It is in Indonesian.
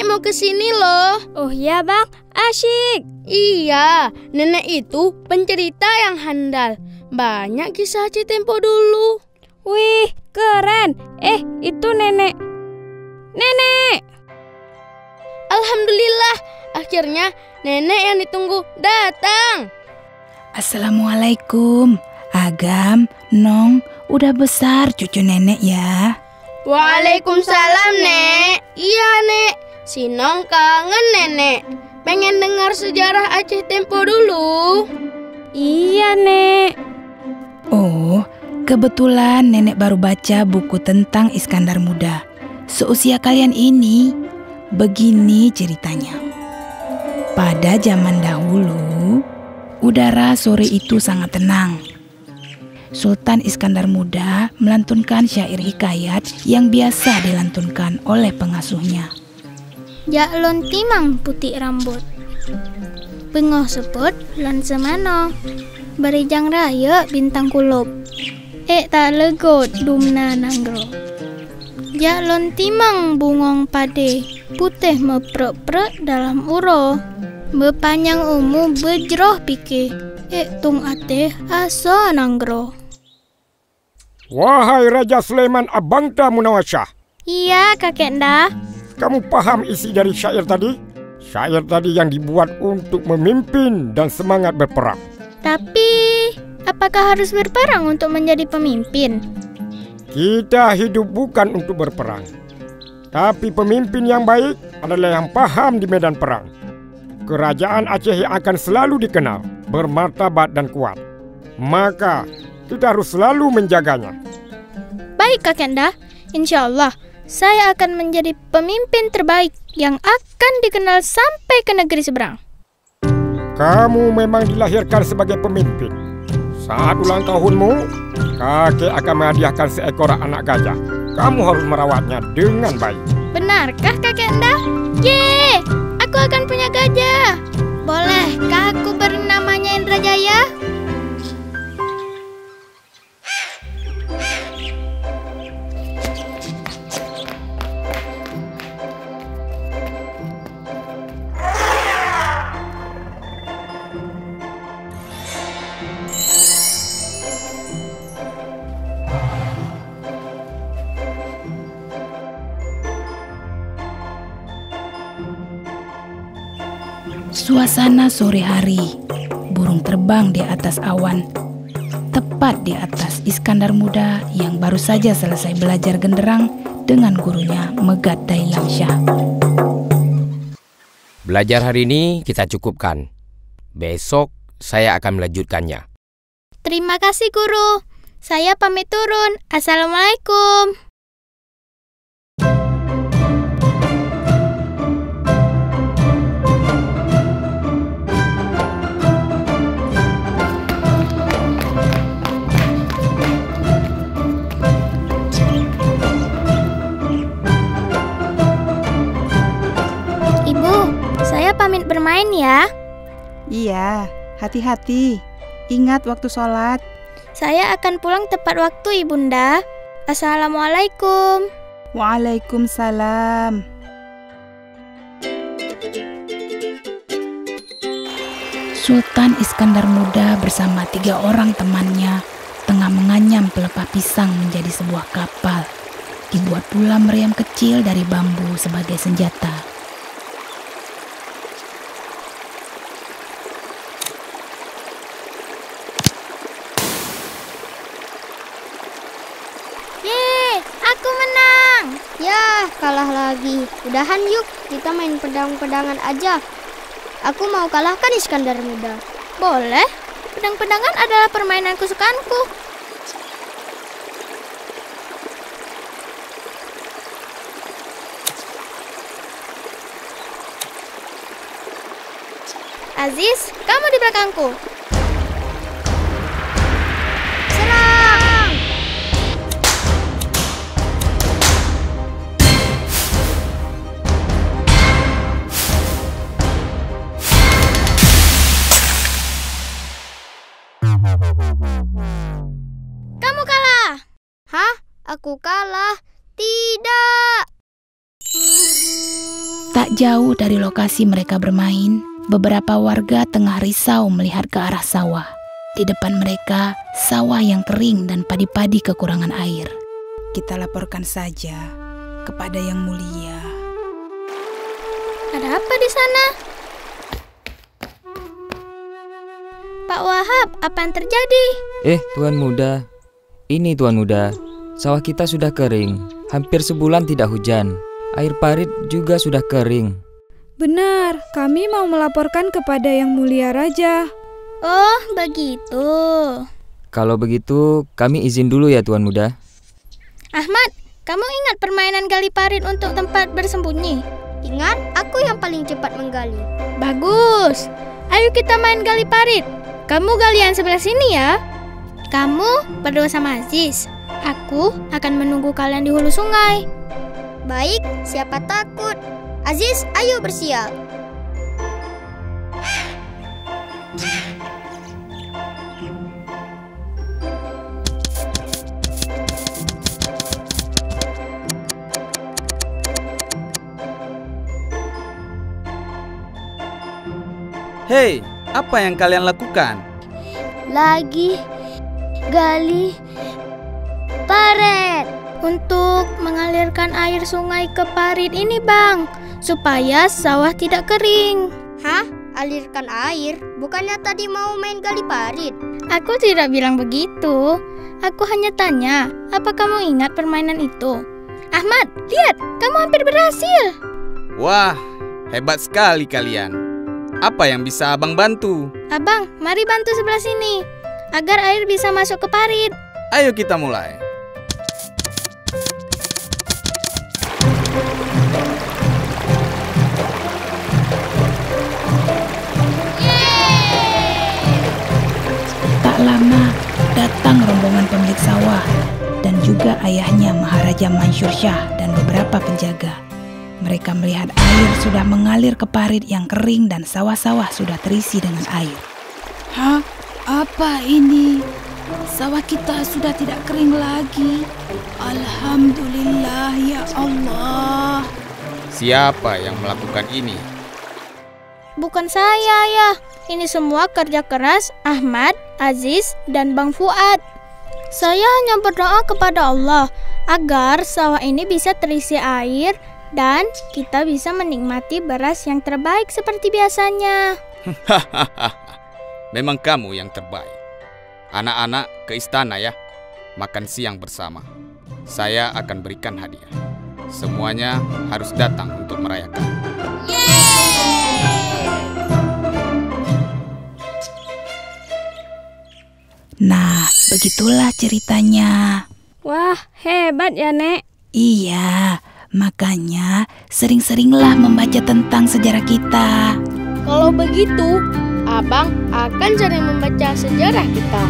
mau ke sini loh. Oh ya bang, asyik. Iya, nenek itu pencerita yang handal. Banyak kisah Aceh tempo dulu. Wih, keren. Itu nenek. Nenek! Alhamdulillah, akhirnya nenek yang ditunggu datang. Assalamualaikum. Agam, Nong, udah besar cucu nenek ya. Waalaikumsalam, Nek. Iya, Nek. Si Nong kangen nenek. Pengen dengar sejarah Aceh tempo dulu. Iya, Nek. Oh, kebetulan nenek baru baca buku tentang Iskandar Muda. Seusia kalian ini, begini ceritanya. Pada zaman dahulu, udara sore itu sangat tenang. Sultan Iskandar Muda melantunkan syair hikayat yang biasa dilantunkan oleh pengasuhnya. Jak lon timang putih rambut, bengoh seput lon semano, berijang raya bintang kulup, tak legot dumna nanggro. Jak lon timang bungong pade, putih meprek-prek dalam uro, bepanjang umu bejroh pike, tung ate aso nanggro. Wahai Raja Sulaiman Abangta Munawasyah. Iya kakek nda. Kamu paham isi dari syair tadi? Syair tadi yang dibuat untuk memimpin dan semangat berperang. Tapi, apakah harus berperang untuk menjadi pemimpin? Kita hidup bukan untuk berperang, tapi pemimpin yang baik adalah yang paham di medan perang. Kerajaan Aceh akan selalu dikenal, bermartabat dan kuat. Maka, kita harus selalu menjaganya. Baik kakek nda, insya Allah saya akan menjadi pemimpin terbaik yang akan dikenal sampai ke negeri seberang. Kamu memang dilahirkan sebagai pemimpin. Saat ulang tahunmu, kakek akan menghadiahkan seekor anak gajah. Kamu harus merawatnya dengan baik. Benarkah kakek nda? Yeay, aku akan punya gajah. Bolehkah aku beri namanya Indrajaya? Suasana sore hari, burung terbang di atas awan, tepat di atas Iskandar Muda yang baru saja selesai belajar genderang dengan gurunya Megat Dailang Syah. Belajar hari ini kita cukupkan. Besok saya akan melanjutkannya. Terima kasih guru. Saya pamit turun. Assalamualaikum. Saya pamit bermain ya. Iya, hati-hati. Ingat waktu sholat. Saya akan pulang tepat waktu, Ibunda. Assalamualaikum. Waalaikumsalam. Sultan Iskandar Muda bersama 3 orang temannya tengah menganyam pelepah pisang menjadi sebuah kapal. Dibuat pula meriam kecil dari bambu sebagai senjata. Aku menang. Ya, kalah lagi. Udahan yuk, kita main pedang-pedangan aja. Aku mau kalahkan Iskandar Muda. Boleh. Pedang-pedangan adalah permainan kesukaanku. Aziz, kamu di belakangku. Serang! Kamu kalah. Hah? Aku kalah? Tidak. Tak Tak jauh dari lokasi mereka bermain, beberapa warga tengah risau melihat ke arah sawah. Di depan mereka, sawah yang kering dan padi-padi kekurangan air. Kita laporkan saja kepada Yang Mulia. Ada apa di sana? Pak Wahab, apa yang terjadi? Tuan Muda. Ini Tuan Muda, sawah kita sudah kering. Hampir sebulan tidak hujan. Air parit juga sudah kering. Benar, kami mau melaporkan kepada Yang Mulia Raja. Oh, begitu. Kalau begitu, kami izin dulu ya Tuan Muda. Ahmad, kamu ingat permainan gali parit untuk tempat bersembunyi? Ingat, aku yang paling cepat menggali. Bagus. Ayo kita main gali parit. Kamu gali yang sebelah sini ya. Kamu berdua sama Aziz. Aku akan menunggu kalian di hulu sungai. Baik, siapa takut? Aziz, ayo bersiap. Hei, apa yang kalian lakukan? Lagi gali parit untuk mengalirkan air sungai ke parit ini, Bang, supaya sawah tidak kering. Hah? Alirkan air? Bukannya tadi mau main gali parit? Aku tidak bilang begitu. Aku hanya tanya, apa kamu ingat permainan itu? Ahmad, lihat, kamu hampir berhasil. Wah, hebat sekali kalian. Apa yang bisa abang bantu? Abang, mari bantu sebelah sini, agar air bisa masuk ke parit. Ayo kita mulai. Tak lama, datang rombongan pemilik sawah dan juga ayahnya Maharaja Mansur Shah dan beberapa penjaga. Mereka melihat air sudah mengalir ke parit yang kering dan sawah-sawah sudah terisi dengan air. Hah? Apa ini? Sawah kita sudah tidak kering lagi. Alhamdulillah ya Allah. Siapa yang melakukan ini? Bukan saya, ya. Ini semua kerja keras Ahmad, Aziz, dan Bang Fuad. Saya hanya berdoa kepada Allah agar sawah ini bisa terisi air dan kita bisa menikmati beras yang terbaik seperti biasanya. Memang kamu yang terbaik. Anak-anak ke istana ya. Makan siang bersama. Saya akan berikan hadiah. Semuanya harus datang untuk merayakan. Nah, begitulah ceritanya. Wah, hebat ya, Nek. Iya, makanya sering-seringlah membaca tentang sejarah kita. Kalau begitu, Abang akan sering membaca sejarah kita.